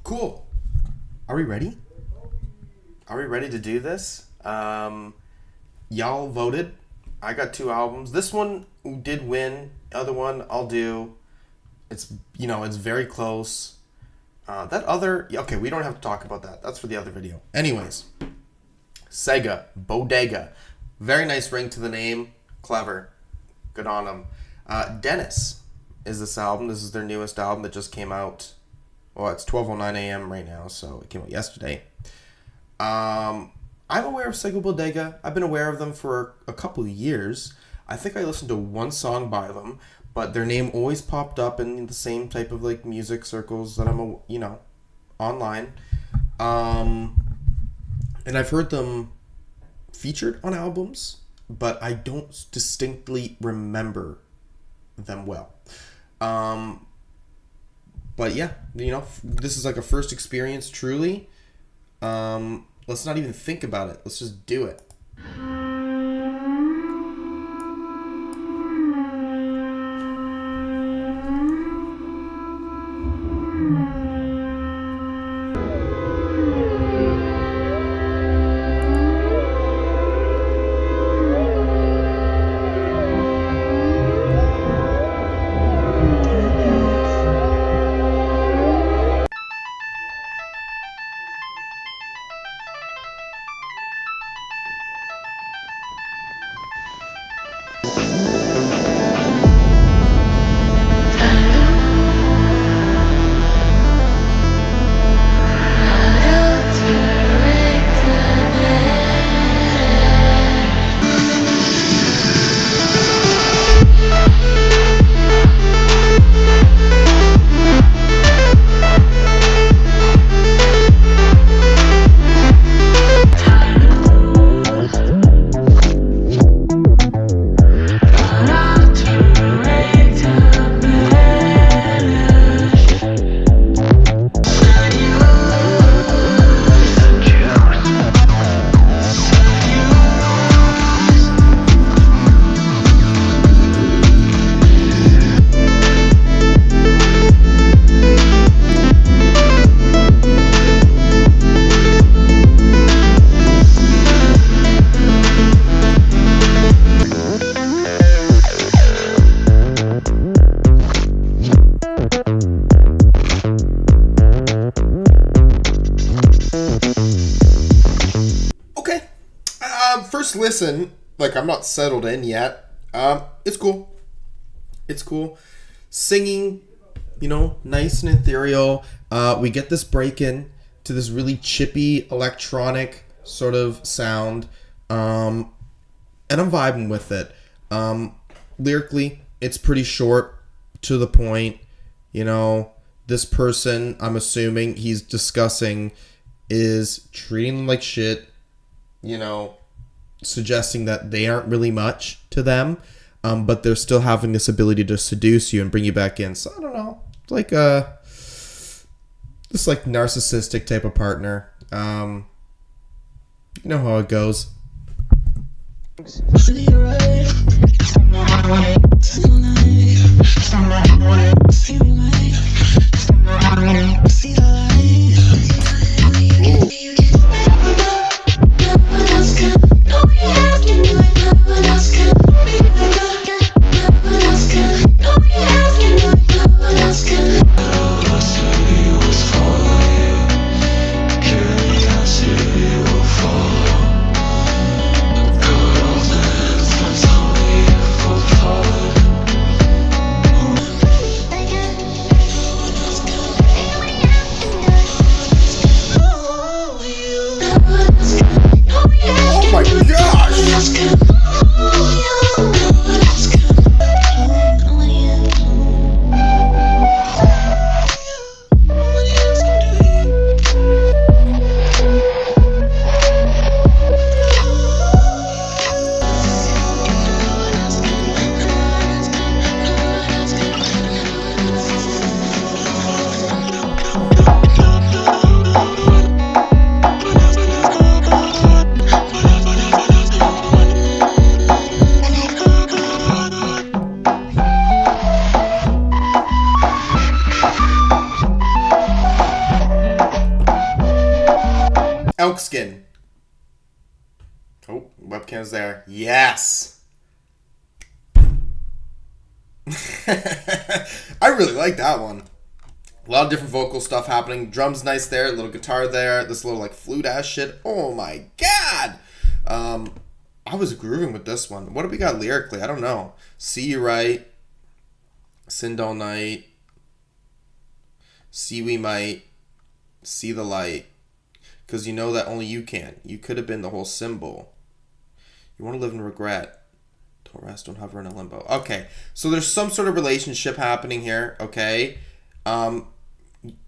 Cool. Are we ready? Are we ready to do this? Y'all voted. I got 2 albums. This one did win. Other one I'll do. It's very close. Okay, we don't have to talk about that. That's for the other video. Anyways, Sega Bodega. Very nice ring to the name. Clever. Good on them. Dennis is this album. This is their newest album that just came out. Well, it's 12:09 a.m. right now, so it came out yesterday. I'm aware of Sega Bodega. I've been aware of them for a couple of years. I think I listened to one song by them, but their name always popped up in the same type of like music circles that I'm, online. And I've heard them featured on albums, but I don't distinctly remember them well. But yeah, this is like a first experience, truly. Let's not even think about it. Let's just do it. First listen, like I'm not settled in yet. It's cool. It's cool. Singing, nice and ethereal. We get this break in to this really chippy electronic sort of sound. And I'm vibing with it. Lyrically, it's pretty short, to the point. This person, I'm assuming he's discussing, is treating them like shit, suggesting that they aren't really much to them, but they're still having this ability to seduce you and bring you back in. So I don't know, like this like narcissistic type of partner. You know how it goes. Elk Skin. Oh, webcam's there. Yes. I really like that one. A lot of different vocal stuff happening. Drums nice there. Little guitar there. This little like flute ass shit. Oh my god. I was grooving with this one. What do we got lyrically? I don't know. See you right. Sinned all night. See we might. See the light. Because you know that only you can. You could have been the whole symbol. You want to live in regret. Don't rest, don't hover in a limbo. Okay, so there's some sort of relationship happening here, okay? You're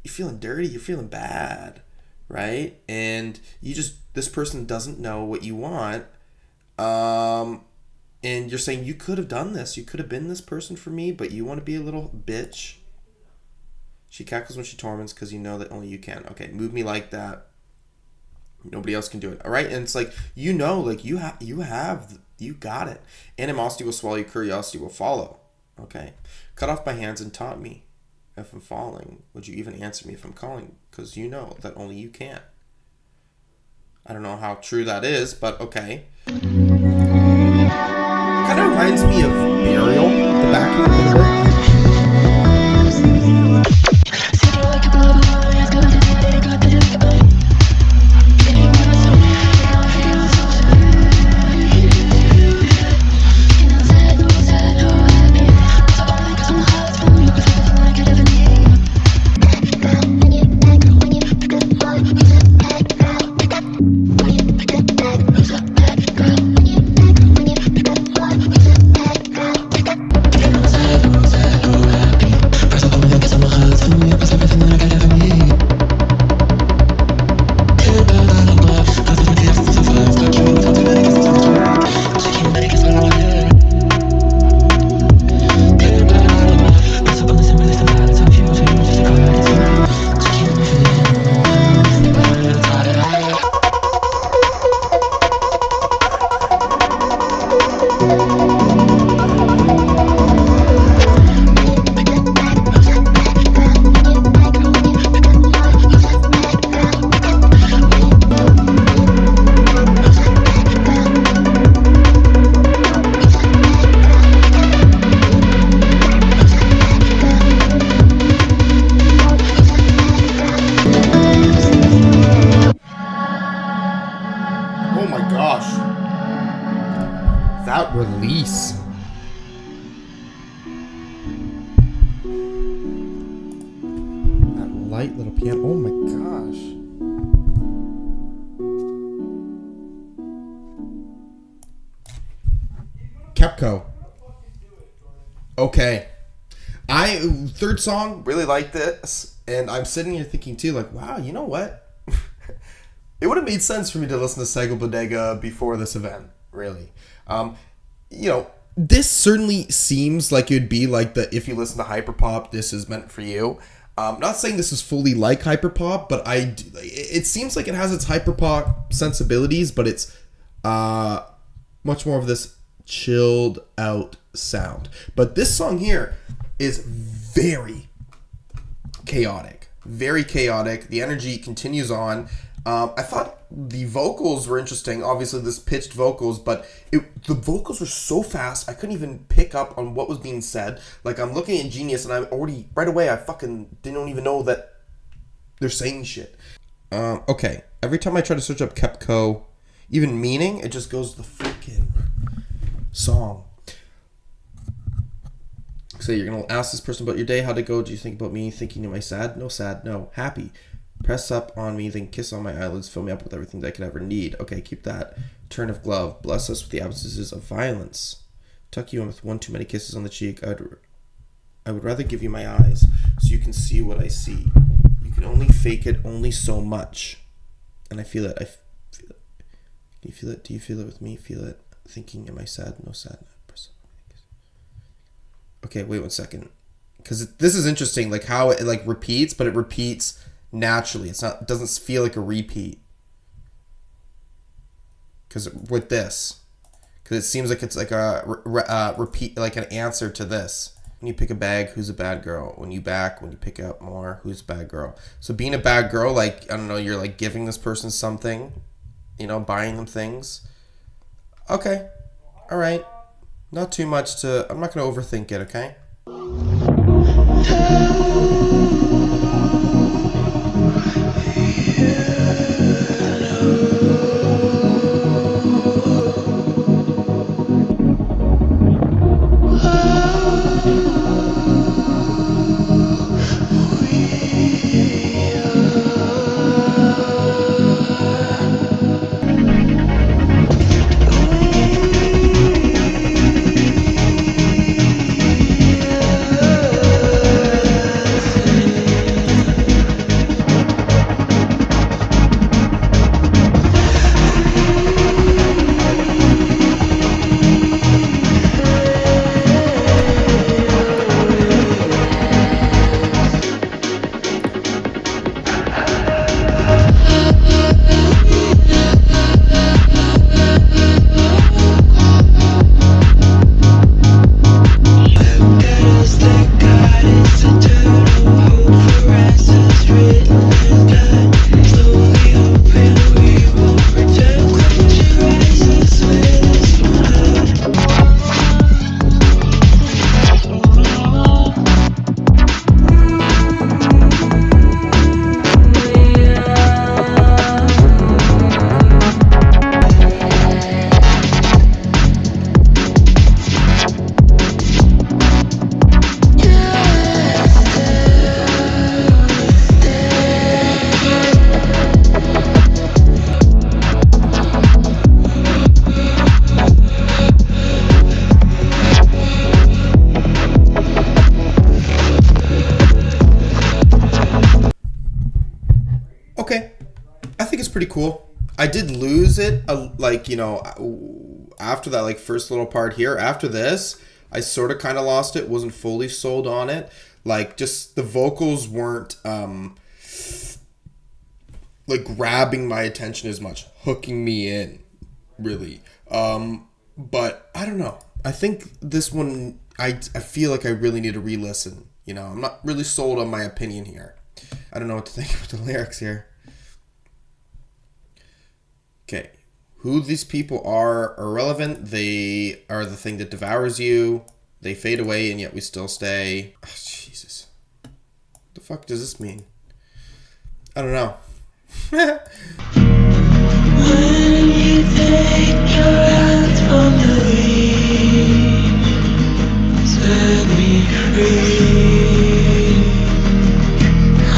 feeling dirty, you're feeling bad, right? And this person doesn't know what you want. And you're saying, you could have done this. You could have been this person for me, but you want to be a little bitch. She cackles when she torments because you know that only you can. Okay, move me like that. Nobody else can do it. All right, and it's like, you know, like you got it. Animosity will swallow you, curiosity will follow. Okay, cut off my hands and taunt me. If I'm falling, would you even answer me if I'm calling? Because you know that only you can. I don't know how true that is, but okay. Kind of reminds me of Burial, the backing a little bit. That release. That light little piano. Oh my gosh. Kepko. Okay. Third song, really like this. And I'm sitting here thinking too, like, wow, you know what? It would have made sense for me to listen to Sega Bodega before this event, really. You know, this certainly seems like it would be like if you listen to hyperpop, this is meant for you. Not saying this is fully like hyperpop, but it seems like it has its hyperpop sensibilities, but it's much more of this chilled out sound. But this song here is very chaotic. Very chaotic. The energy continues on. I thought the vocals were interesting. Obviously, this pitched vocals, but the vocals were so fast, I couldn't even pick up on what was being said. Like, I'm looking at Genius, and I'm already, right away, I fucking didn't even know that they're saying shit. Okay. Every time I try to search up Kepko, even meaning, it just goes to the freaking song. So you're going to ask this person about your day. How'd it go? Do you think about me? Thinking, am I sad? No, sad. No, happy. Press up on me, then kiss on my eyelids, fill me up with everything that I could ever need. Okay, keep that. Turn of glove. Bless us with the absences of violence. Tuck you in with one too many kisses on the cheek. I would rather give you my eyes so you can see what I see. You can only fake it only so much. And I feel it. I feel it. Can you feel it? Do you feel it with me? Feel it. Thinking, am I sad? No, sad. Press up. Okay, wait 1 second. Because this is interesting, like how it like repeats, but it repeats naturally. It doesn't feel like a repeat. Because with this, because it seems like it's like a repeat, like an answer to this. When you pick a bag, who's a bad girl? When you pick up more, who's a bad girl? So being a bad girl, like, I don't know, you're like giving this person something, buying them things. Okay. All right. Not too much I'm not going to overthink it, okay? Okay. I think it's pretty cool. I did lose it, after that, like, first little part here. After this, I sort of kind of lost it. Wasn't fully sold on it. Like, just the vocals weren't, like, grabbing my attention as much. Hooking me in, really. But, I don't know. I think this one, I feel like I really need to re-listen. I'm not really sold on my opinion here. I don't know what to think about the lyrics here. Okay. Who these people are irrelevant. They are the thing that devours you. They fade away and yet we still stay. Oh, Jesus. What the fuck does this mean? I don't know. When you take your hands from the reins, set me free.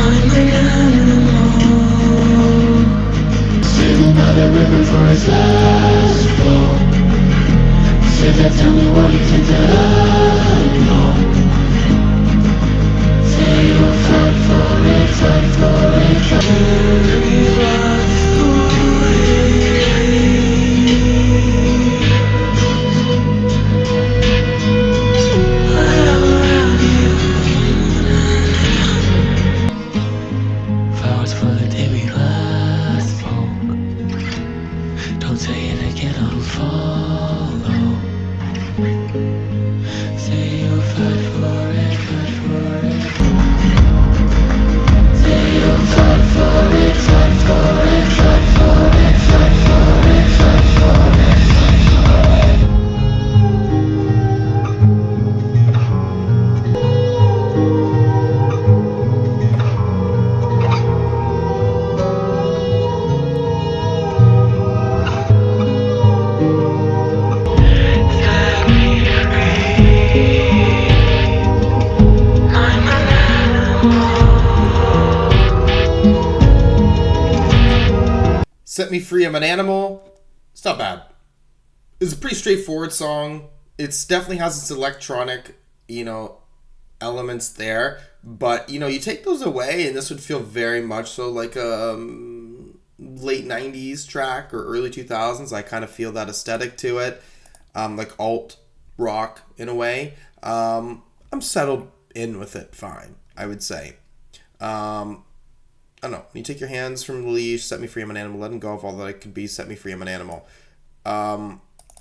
I'm an animal, sitting by the river for its last flow. Say that, tell me what you think that I know. Say you'll fight for it, fight for it, carry life away. Flowers for the day we last spoke. Don't say it again, I'll follow. Say you'll fight for it, fight for it. Say you'll fight for it, fight for it, fight for it, fight for it, fight for it, fight for it. Set me free. I'm an animal. Set Me Free, I'm an Animal. It's not bad. It's a pretty straightforward song. It definitely has its electronic, elements there. But, you take those away and this would feel very much so like a late 90s track or early 2000s. I kind of feel that aesthetic to it. Like alt rock in a way. I'm settled in with it fine, I would say. I don't know. You take your hands from the leash, set me free, I'm an animal, letting go of all that I could be, set me free, I'm an animal.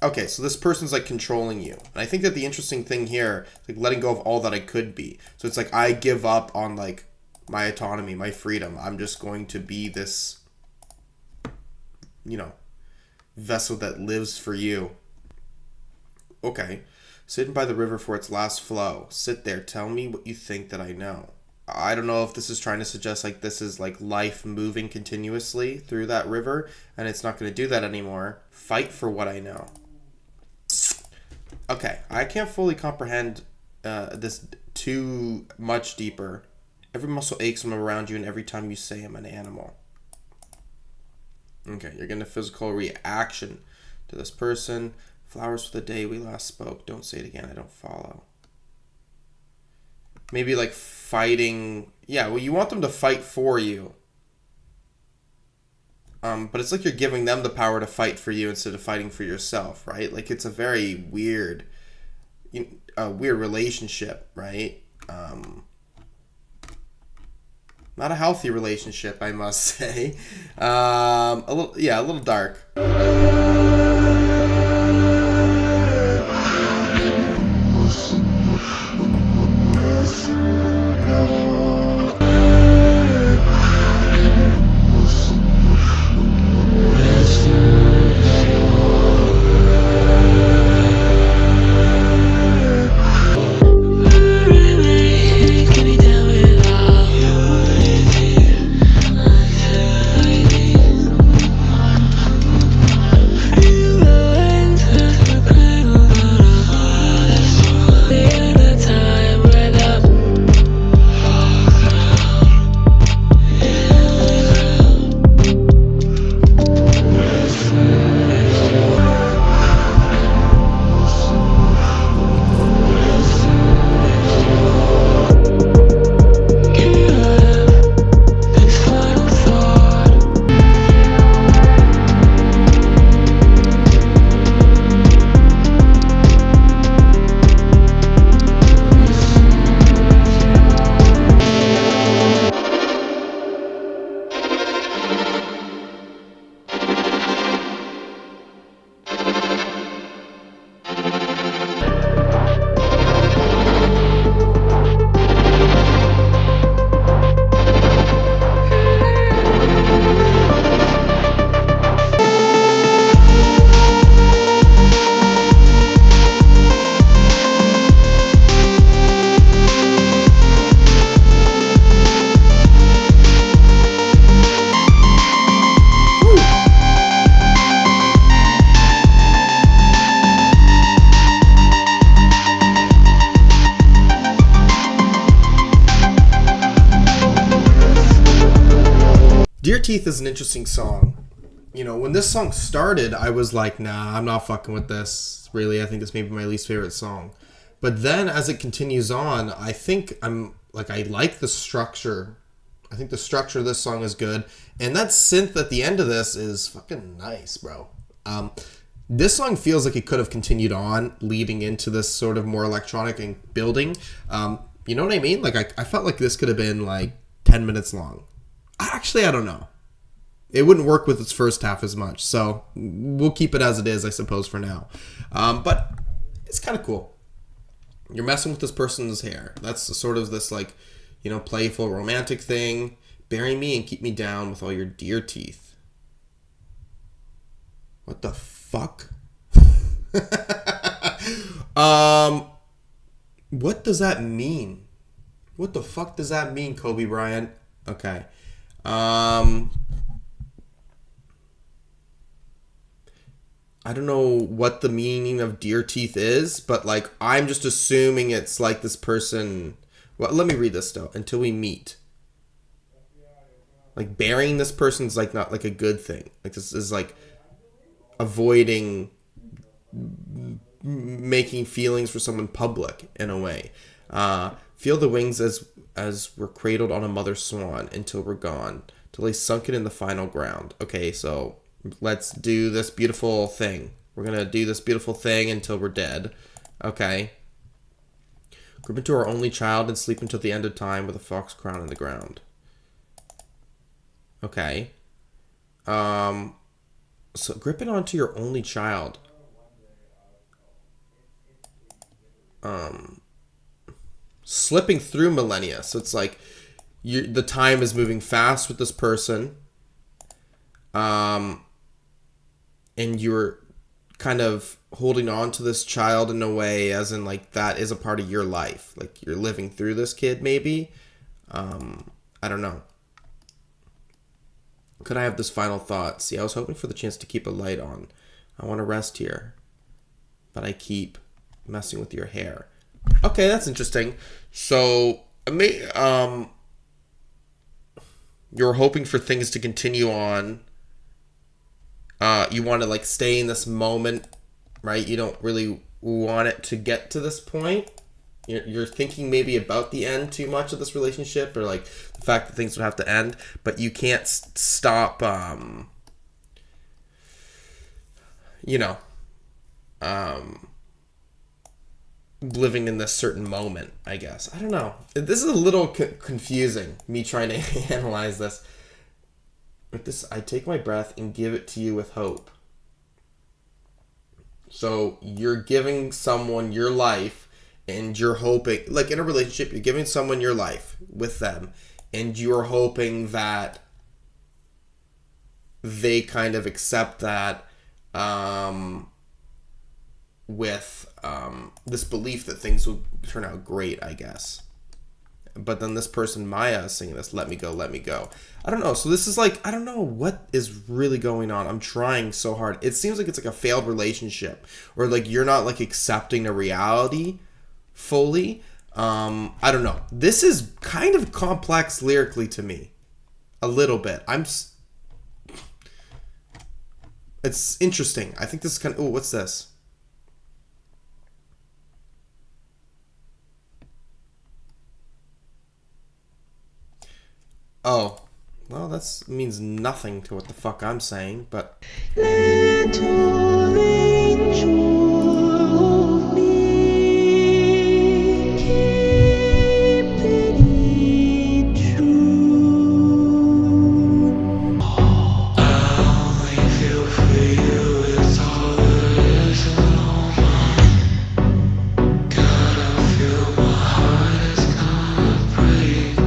Okay, so this person's like controlling you. And I think that the interesting thing here is like letting go of all that I could be. So it's like I give up on like my autonomy, my freedom. I'm just going to be this, you know, vessel that lives for you. Okay. Sitting by the river for its last flow. Sit there. Tell me what you think that I know. I don't know if this is trying to suggest like this is like life moving continuously through that river and it's not going to do that anymore. Fight for what I know. Okay, I can't fully comprehend this too much deeper. Every muscle aches when I'm around you and every time you say I'm an animal. Okay, you're getting a physical reaction to this person. Flowers for the day we last spoke. Don't say it again. I don't follow. Maybe like fighting. Yeah, well, you want them to fight for you. But it's like you're giving them the power to fight for you instead of fighting for yourself, right? Like it's a very weird, weird relationship, right? Not a healthy relationship, I must say. A little dark. Dear Teeth is an interesting song. You know, when this song started, I was like, nah, I'm not fucking with this. Really, I think this may be my least favorite song. But then as it continues on, I think I like the structure. I think the structure of this song is good. And that synth at the end of this is fucking nice, bro. This song feels like it could have continued on, leading into this sort of more electronic and building. You know what I mean? Like, I felt like this could have been like 10 minutes long. Actually, I don't know. It wouldn't work with its first half as much. So we'll keep it as it is, I suppose, for now. But it's kind of cool. You're messing with this person's hair. That's sort of this, like, you know, playful, romantic thing. Bury me and keep me down with all your dear teeth. What the fuck? What does that mean? What the fuck does that mean, Kobe Bryant? Okay. I don't know what the meaning of dear teeth is, but like I'm just assuming it's like this person. Well, let me read this though. Until we meet. Like burying this person's like not like a good thing. Like this is like avoiding making feelings for someone public in a way. Feel the wings as we're cradled on a mother swan until we're gone, till they sunken in the final ground. Okay, so let's do this beautiful thing. We're gonna do this beautiful thing until we're dead. Okay. Grip into our only child and sleep until the end of time with a fox crown in the ground. Okay. So grip it onto your only child. slipping through millennia. So it's like the time is moving fast with this person, and you're kind of holding on to this child in a way, as in like that is a part of your life. Like you're living through this kid, maybe. I don't know. Could I have this final thought? See, I was hoping for the chance to keep a light on. I want to rest here, but I keep messing with your hair. Okay, that's interesting. So, you're hoping for things to continue on. You want to like stay in this moment, right? You don't really want it to get to this point. You're thinking maybe about the end too much of this relationship, or like the fact that things would have to end, but you can't stop, living in this certain moment, I guess. I don't know. This is a little confusing, me trying to analyze this. But this, I take my breath and give it to you with hope. So you're giving someone your life, and you're hoping, like in a relationship, you're giving someone your life with them, and you're hoping that they kind of accept that, with this belief that things will turn out great, I guess. But then this person, Maya, is singing this, let me go, let me go. I don't know. So this is like, I don't know what is really going on. I'm trying so hard. It seems like it's like a failed relationship, or like you're not like accepting a reality fully. I don't know. This is kind of complex lyrically to me. A little bit. It's interesting. I think this is kind of... Oh, what's this? Oh. Well, that means nothing to what the fuck I'm saying, but... Little angel of me, keep it true. I'll only feel for you, it's all there is in all mine. Gotta feel my heart is gonna break.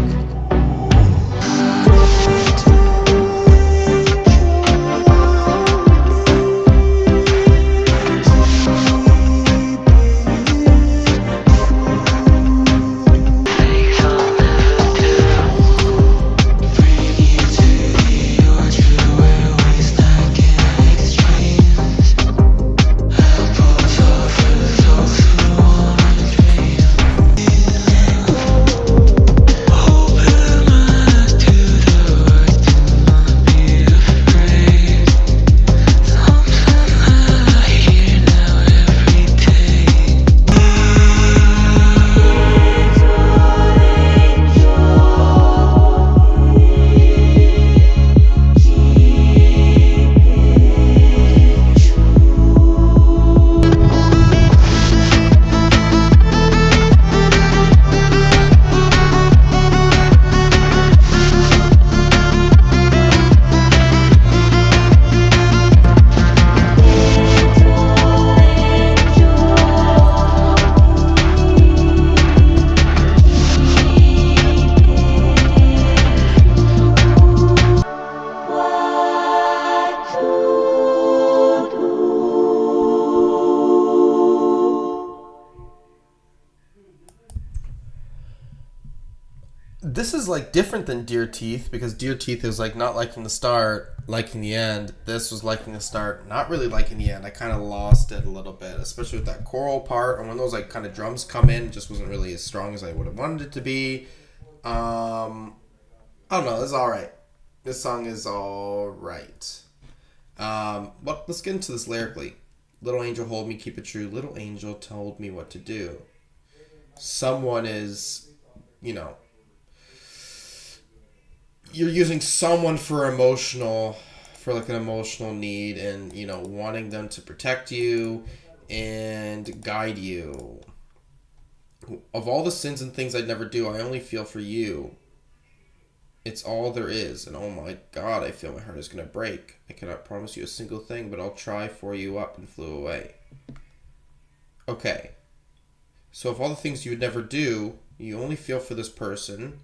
This is like different than Dear Teeth, because Dear Teeth is like not liking the start, liking the end. This was liking the start, not really liking the end. I kind of lost it a little bit, especially with that choral part, and when those like kind of drums come in, it just wasn't really as strong as I would have wanted it to be. I don't know. It's all right. This song is all right. But let's get into this lyrically. Little angel, hold me, keep it true. Little angel told me what to do. Someone is, you're using someone for an emotional need, and wanting them to protect you and guide you. Of all the sins and things I'd never do, I only feel for you. It's all there is, and oh my god, I feel my heart is gonna break. I cannot promise you a single thing, but I'll try for you up and flew away. Okay. So if all the things you would never do, you only feel for this person,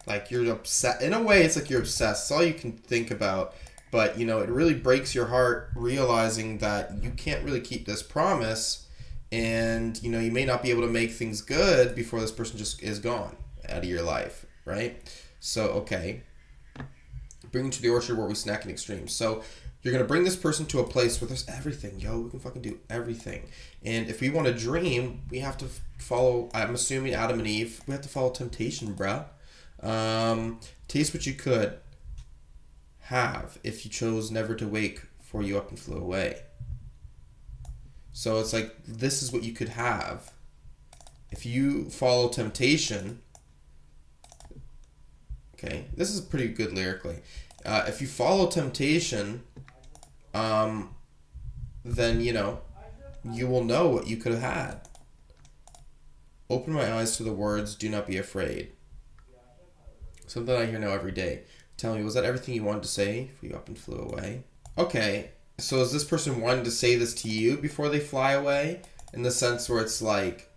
like you're upset. In a way, it's like you're obsessed. It's all you can think about. But, it really breaks your heart realizing that you can't really keep this promise. And, you may not be able to make things good before this person just is gone out of your life, right? So, okay. Bring them to the orchard where we snack in extremes. So, you're going to bring this person to a place where there's everything. We can fucking do everything. And if we want to dream, we have to follow, I'm assuming Adam and Eve, we have to follow temptation, bruh. Taste what you could have if you chose never to wake for you up and flew away. So it's like, this is what you could have if you follow temptation. Okay, this is pretty good lyrically. If you follow temptation, then, you will know what you could have had. Open my eyes to the words, do not be afraid. Something I hear now every day. Tell me, was that everything you wanted to say before you up and flew away? Okay, so is this person wanting to say this to you before they fly away? In the sense where it's like,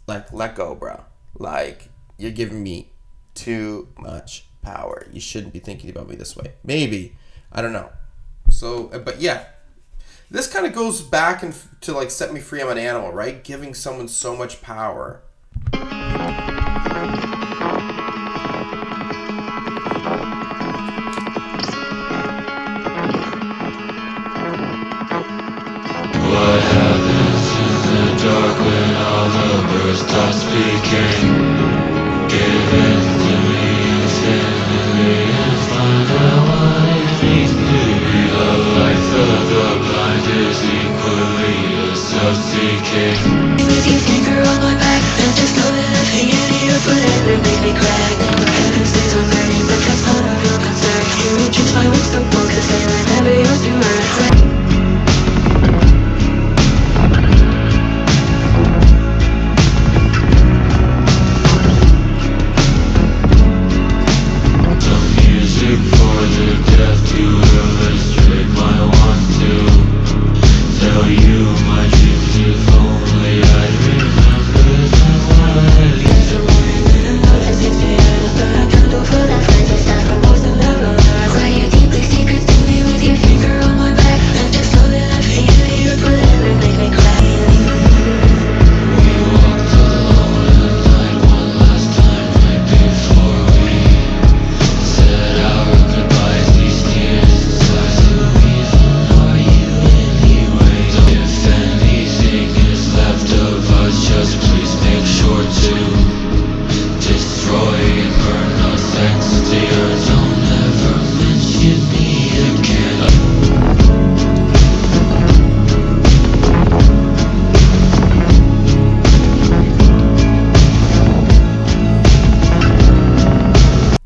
let go, bro. Like, you're giving me too much power. You shouldn't be thinking about me this way. Maybe. I don't know. So, but yeah. This kind of goes back to like set me free, I'm an animal, right? Giving someone so much power. What happens in the dark when all the birds stop speaking? Give it to me instantly and find out what it means to be the life of the blind is equally as self-seeking. With your finger on my back and just know that I hang in here forever make me crack. Heaven stays on learning, but that's none of your concern. You reach my wings so full cause they were never yours to earn.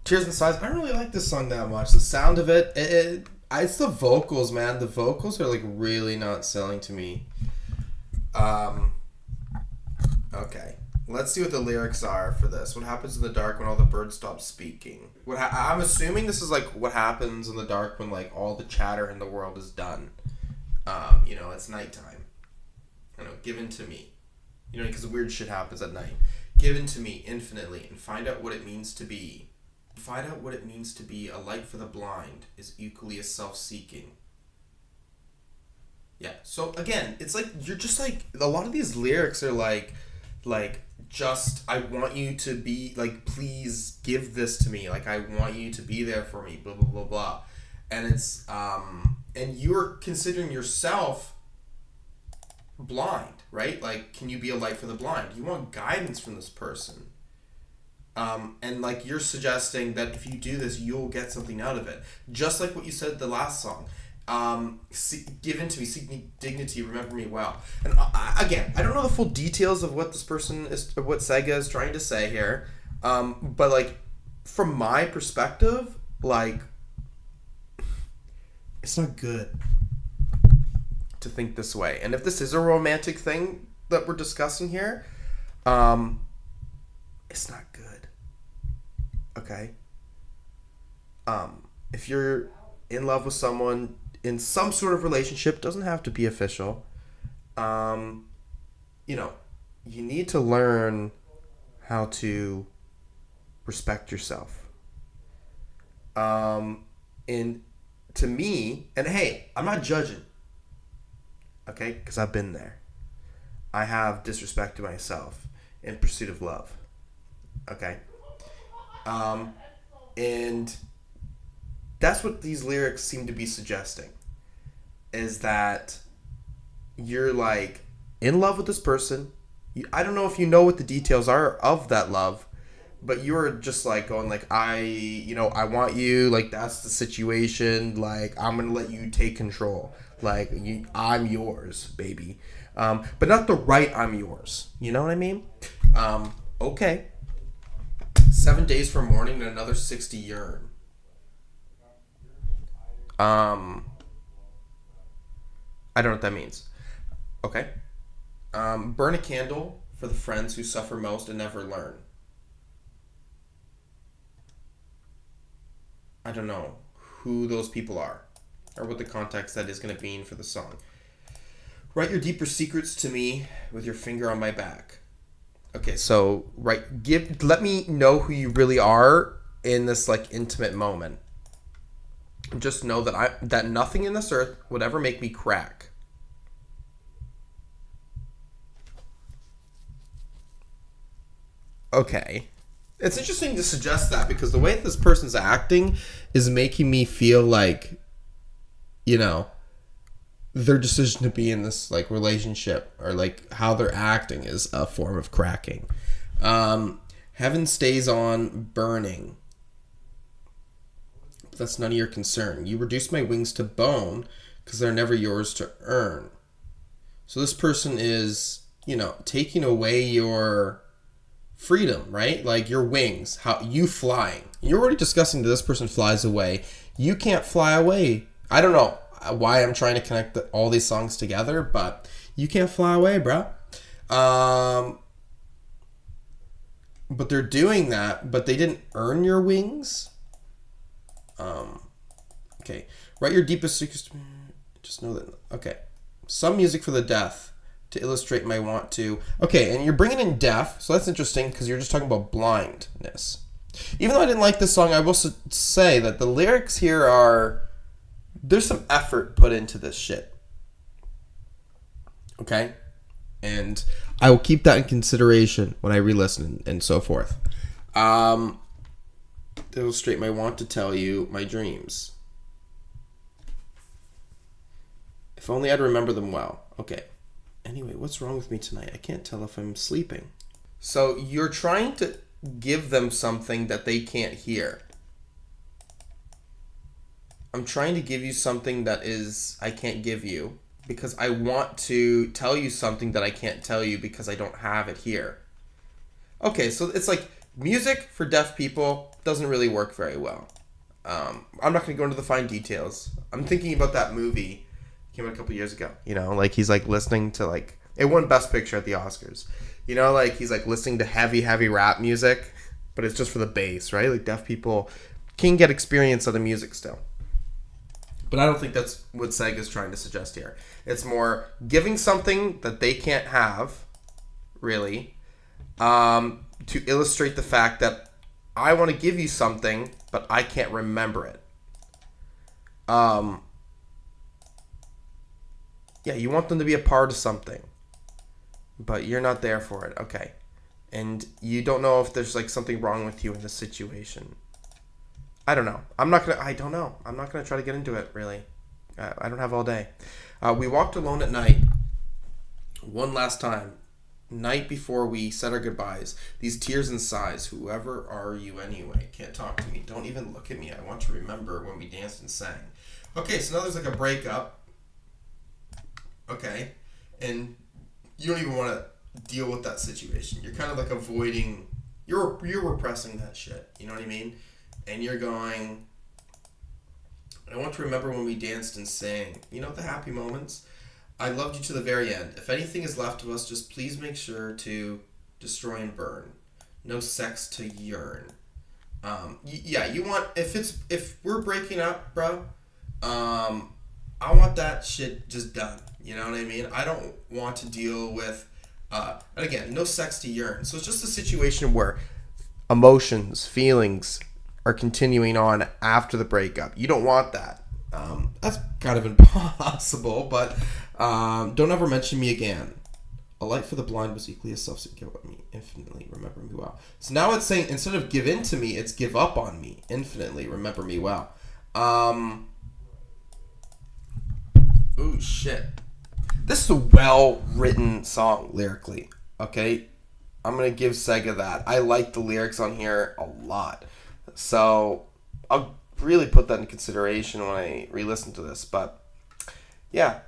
Tears and Sighs. I don't really like this song that much. The sound of it's the vocals, man. The vocals are like really not selling to me. Okay. Let's see what the lyrics are for this. What happens in the dark when all the birds stop speaking? I'm assuming this is like what happens in the dark when like all the chatter in the world is done. It's nighttime. Given to me. Because weird shit happens at night. Given to me infinitely, and find out what it means to be. Find out what it means to be a light for the blind is equally as self-seeking. Yeah. So again, it's like you're just like a lot of these lyrics are like just I want you to be like please give this to me. Like I want you to be there for me. Blah blah blah blah. And it's and you're considering yourself blind, right? Like can you be a light for the blind? You want guidance from this person. And like you're suggesting that if you do this, you'll get something out of it. Just like what you said the last song. Give in to me, seek me dignity, remember me well. And again, I don't know the full details of what this person is, what Sega is trying to say here. But like, from my perspective, like, it's not good to think this way. And if this is a romantic thing that we're discussing here, it's not good. Okay? If you're in love with someone in some sort of relationship, doesn't have to be official, you need to learn how to respect yourself. And to me, and hey, I'm not judging, okay? Because I've been there. I have disrespected myself in pursuit of love, okay? And that's what these lyrics seem to be suggesting, is that you're like in love with this person. I don't know if you know what the details are of that love, but you're just like going like, I want you, like that's the situation, like I'm gonna let you take control, like I'm yours, baby, but not the right I'm yours, you know what I mean? Okay, 7 days for mourning and another 60 yearn. I don't know what that means. Okay. Burn a candle for the friends who suffer most and never learn. I don't know who those people are or what the context that is going to mean for the song. Write your deeper secrets to me with your finger on my back. Okay, so let me know who you really are in this like intimate moment. Just know that nothing in this earth would ever make me crack. Okay. It's interesting to suggest that because the way this person's acting is making me feel like, their decision to be in this like relationship or like how they're acting is a form of cracking. Heaven stays on burning. But that's none of your concern. You reduce my wings to bone because they're never yours to earn. So this person is, taking away your freedom, right? Like your wings, how you flying. You're already discussing that this person flies away. You can't fly away. I don't know why I'm trying to connect all these songs together, but you can't fly away, bro. But they're doing that, but they didn't earn your wings. Okay. Write your deepest secrets. Just know that. Okay. Some music for the deaf to illustrate my want to. Okay, and you're bringing in deaf, so that's interesting because you're just talking about blindness. Even though I didn't like this song, I will say that the lyrics here there's some effort put into this shit. Okay? And I will keep that in consideration when I re-listen and so forth. To illustrate my want to tell you my dreams. If only I'd remember them well. Okay. Anyway, what's wrong with me tonight? I can't tell if I'm sleeping. So you're trying to give them something that they can't hear. I'm trying to give you something that I can't give you because I want to tell you something that I can't tell you because I don't have it here. Okay, so it's like music for deaf people doesn't really work very well. I'm not going to go into the fine details. I'm thinking about that movie. Came out a couple years ago. Like he's like listening to like it won Best Picture at the Oscars. Like he's like listening to heavy rap music, but it's just for the bass, right? Like deaf people can get experience of the music still. But I don't think that's what Sega's trying to suggest here. It's more giving something that they can't have, really, to illustrate the fact that I want to give you something, but I can't remember it. Yeah, you want them to be a part of something, but you're not there for it. Okay. And you don't know if there's like something wrong with you in this situation. I don't know. I'm not going to try to get into it, really. I don't have all day. We walked alone at night. One last time. Night before we said our goodbyes. These tears and sighs. Whoever are you anyway? Can't talk to me. Don't even look at me. I want to remember when we danced and sang. Okay, so now there's like a breakup. Okay. And you don't even want to deal with that situation. You're kind of like avoiding... You're repressing that shit. You know what I mean? And you're going, I want to remember when we danced and sang. The happy moments. I loved you to the very end. If anything is left of us, just please make sure to destroy and burn. No sex to yearn. You want, if we're breaking up, bro, I want that shit just done. You know what I mean? I don't want to deal with And again, no sex to yearn. So it's just a situation where emotions, feelings are continuing on after the breakup. You don't want that. That's kind of impossible, but don't ever mention me again. A light for the blind was equally as self-secure with me. Infinitely remember me well. So now it's saying, instead of give in to me, it's give up on me. Infinitely remember me well. Ooh, shit. This is a well-written song, lyrically. Okay? I'm going to give Sega that. I like the lyrics on here a lot. So, I'll really put that in consideration when I re-listen to this. But, yeah.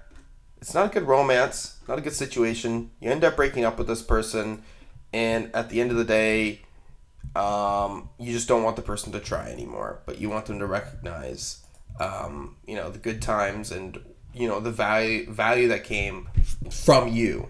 It's not a good romance. Not a good situation. You end up breaking up with this person. And at the end of the day, you just don't want the person to try anymore. But you want them to recognize, the good times and, the value that came from you.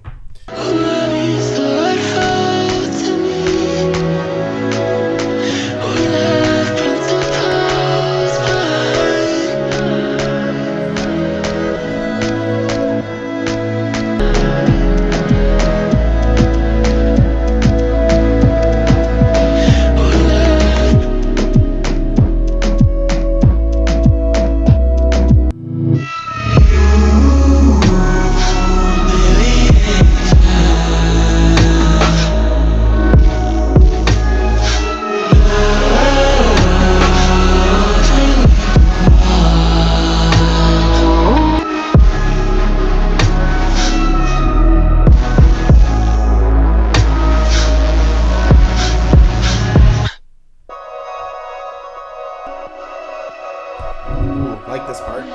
Like this part.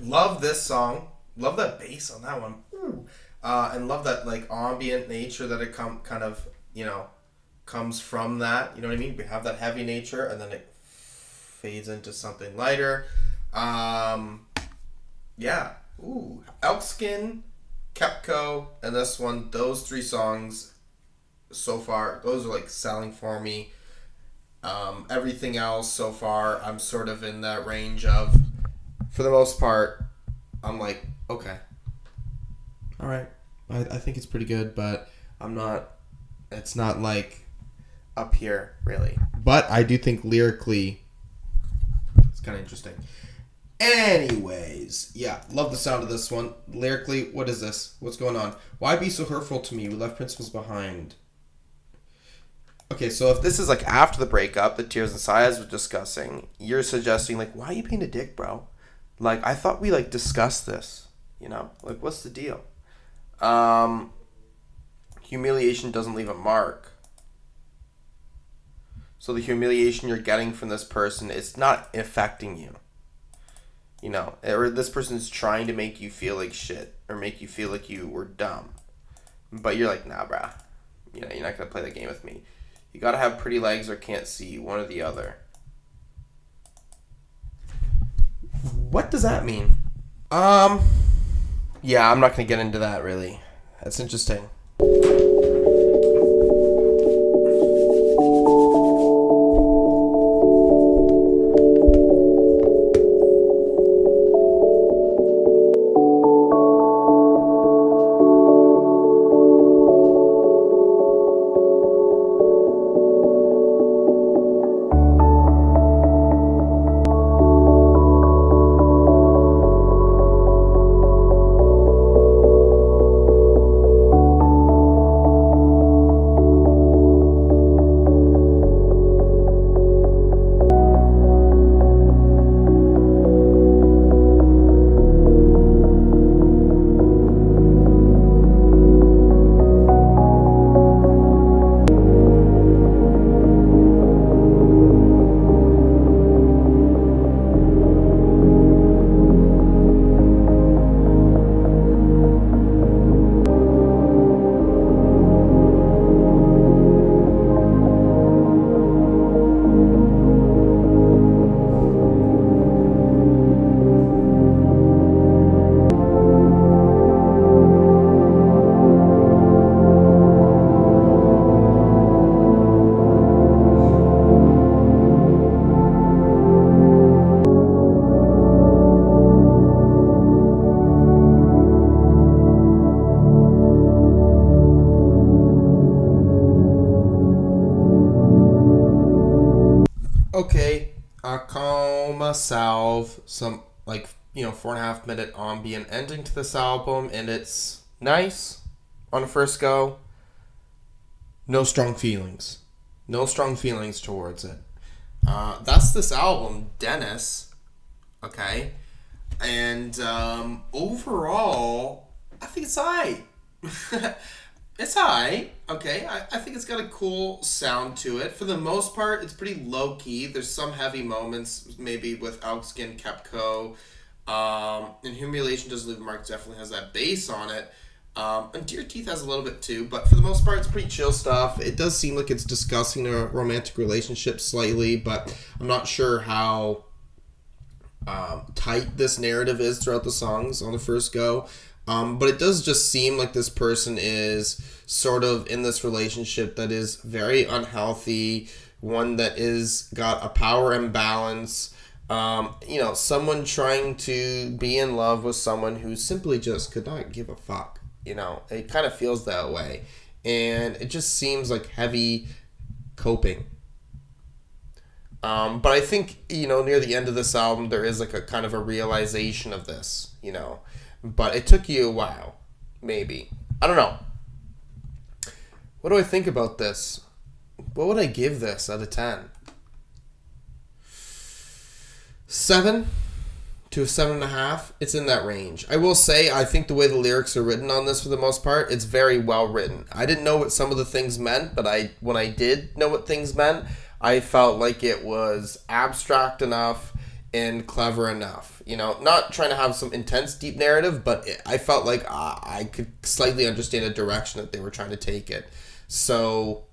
Love this song. Love that bass on that one. And love that ambient nature that it comes from that. You know what I mean? We have that heavy nature and then it fades into something lighter. Yeah. Ooh. Elk Skin, Kepko, and this one. Those three songs so far, those are selling for me. Everything else so far, I'm sort of in that range of, for the most part, I'm like, okay. All right. I think it's pretty good, but it's not up here, really. But I do think lyrically, it's kind of interesting. Anyways, yeah, love the sound of this one. Lyrically, what is this? What's going on? Why be so hurtful to me? We left principles behind. Okay, so if this is after the breakup, the tears and sighs we're discussing, you're suggesting why are you being a dick, bro? I thought we discussed this, what's the deal? Humiliation doesn't leave a mark. So the humiliation you're getting from this person, it's not affecting you. Or this person's trying to make you feel like shit or make you feel like you were dumb. But you're like, nah, brah. You're not going to play the game with me. You got to have pretty legs or can't see, one or the other. What does that mean? Yeah, I'm not going to get into that, really. That's interesting. okay, Coma Salv, some like 4.5 minute ambient ending to this album, and it's nice on the first go. No strong feelings, no strong feelings towards it. That's this album, Dennis. Okay, and overall, I think it's alright. It's alright. Okay, I think it's got a cool sound to it. For the most part, it's pretty low key. There's some heavy moments, maybe with Elk Skin, Kepko. And Humiliation Does Leave a Mark definitely has that bass on it. And Dear Teeth has a little bit too, but for the most part, it's pretty chill stuff. It does seem like it's discussing a romantic relationship slightly, but I'm not sure how tight this narrative is throughout the songs on the first go. But it does just seem like this person is sort of in this relationship that is very unhealthy, one that is got a power imbalance. Someone trying to be in love with someone who simply just could not give a fuck. It kind of feels that way. And it just seems like heavy coping. But I think, near the end of this album, there is like a kind of a realization of this. But it took you a while, maybe. I don't know. What do I think about this? What would I give this out of 10? 7 to a 7.5. It's in that range. I will say, I think the way the lyrics are written on this, for the most part, it's very well written. I didn't know what some of the things meant, but when I did know what things meant, I felt like it was abstract enough and clever enough. Not trying to have some intense, deep narrative, but I felt like I could slightly understand a direction that they were trying to take it. So,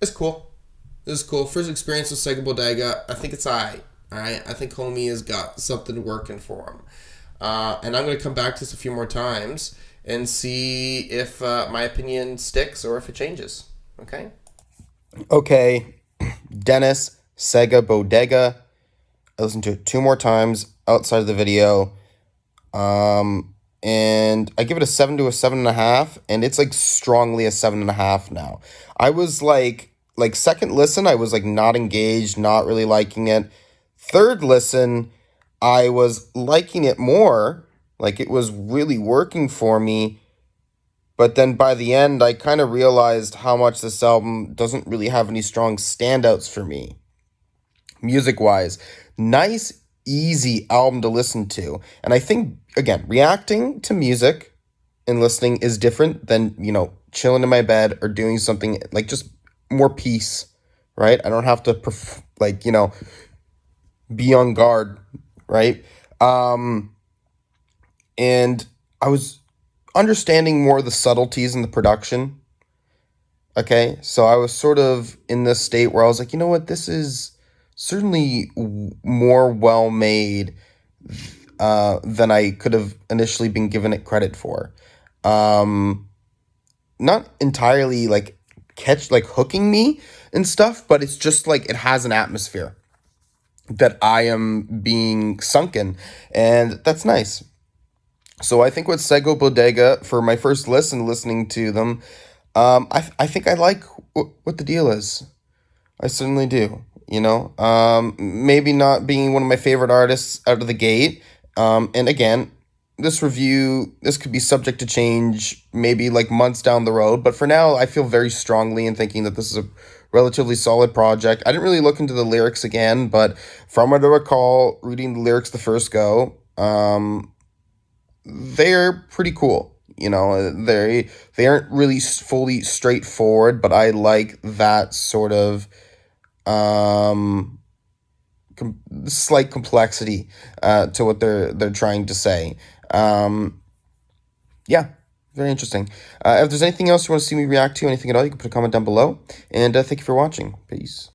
it's cool. This is cool. First experience with Sega Bodega. I think it's alright. Alright? I think Homie has got something working for him. And I'm going to come back to this a few more times and see if my opinion sticks or if it changes. Okay? Okay. Dennis, Sega Bodega. I listened to it 2 more times outside of the video. And I give it a 7 to a 7.5, and it's like strongly a 7.5 now. I was like second listen, I was like not engaged, not really liking it. Third listen, I was liking it more, like it was really working for me. But then by the end, I kind of realized how much this album doesn't really have any strong standouts for me. Music-wise, nice, easy album to listen to. And I think, again, reacting to music and listening is different than, chilling in my bed or doing something like just more peace, right? I don't have to, be on guard, right? And I was understanding more of the subtleties in the production. Okay, so I was sort of in this state where I was like, you know what, this is certainly more well made than I could have initially been given it credit for. Not entirely hooking me and stuff, but it's just like it has an atmosphere that I am being sunk in, and that's nice. So I think with Sega Bodega, for my first listening to them, I think I like what the deal is. I certainly do. Maybe not being one of my favorite artists out of the gate. And again, this could be subject to change maybe like months down the road. But for now, I feel very strongly in thinking that this is a relatively solid project. I didn't really look into the lyrics again, but from what I recall, reading the lyrics the first go, they're pretty cool. They aren't really fully straightforward, but I like that sort of slight complexity to what they're trying to say. Yeah, very interesting. If there's anything else you want to see me react to, anything at all, you can put a comment down below. And thank you for watching. Peace.